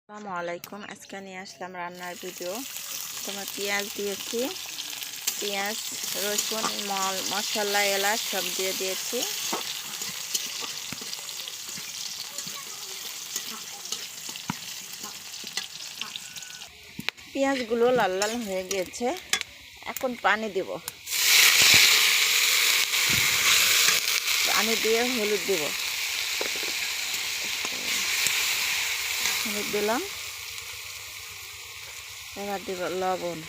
আসসালামু আলাইকুম। আজকে নিয়ে আসলাম রান্নার ভিডিও। তোমার পেঁয়াজ দিয়েছি, পেঁয়াজ রসুন মশলা এলাচ সব দিয়ে দিয়েছি। পেঁয়াজগুলো লাল লাল হয়ে গিয়েছে, এখন পানি দিব। পানি দিয়ে হলুদ দিব, হলুদ দিলাম। এবার দিব লবণ,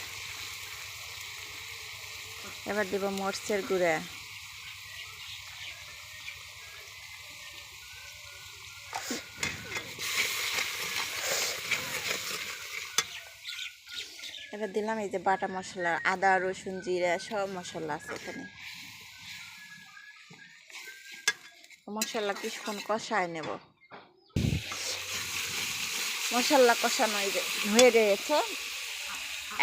এবার দিব মরিচের গুঁড়া, এবার দিলাম এই যে বাটা মশলা, আদা রসুন জিরা সব মশলা আছে এখানে। মশলা কিছুক্ষণ কষায় নেব। মশলা কষানো হয়ে গিয়েছে।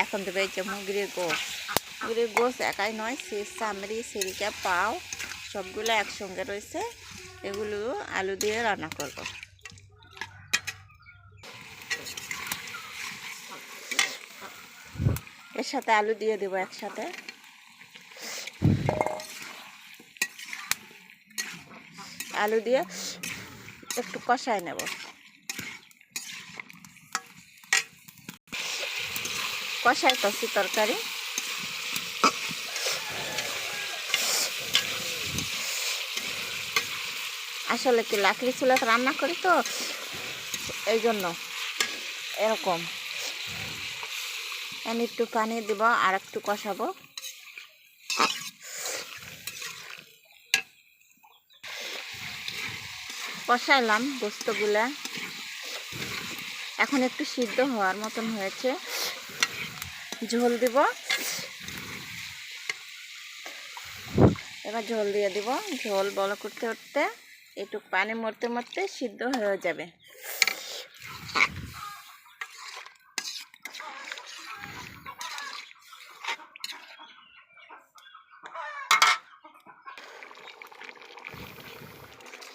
এখন দেবে এই যে মুরগির গোশ একাই নয়, চামড়ি সিলকা পাও সবগুলো একসঙ্গে রয়েছে। এগুলো আলু দিয়ে রান্না করব। এর সাথে আলু দিয়ে দেবো একসাথে। আলু দিয়ে একটু কষায় নেব। কষাই করছি তরকারি। আসলে কি লাকড়ি চুলাতে রান্না করি তো, এই জন্য এরকম। আমি একটু পানি দিব আর একটু কষাবো। কষাইলাম গোস্তগুলা, এখন একটু সিদ্ধ হওয়ার মতন হয়েছে। ঝোল দিব, এবার ঝোল দিয়ে দিব। ঝোল বড় করতে করতে একটু পানি মরতে মরতে সিদ্ধ হয়ে যাবে।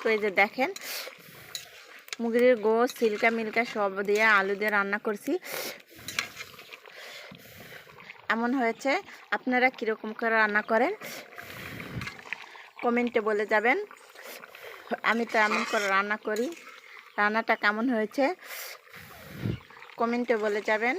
তো এই যে দেখেন, মুরগির গোশ সিলকা মিলকা সব দিয়ে আলু দিয়ে রান্না করছি, এমন হয়েছে। আপনারা কীরকম করে রান্না করেন কমেন্টে বলে যাবেন। আমি তো এমন করে রান্না করি। রান্নাটা কেমন হয়েছে কমেন্টে বলে যাবেন।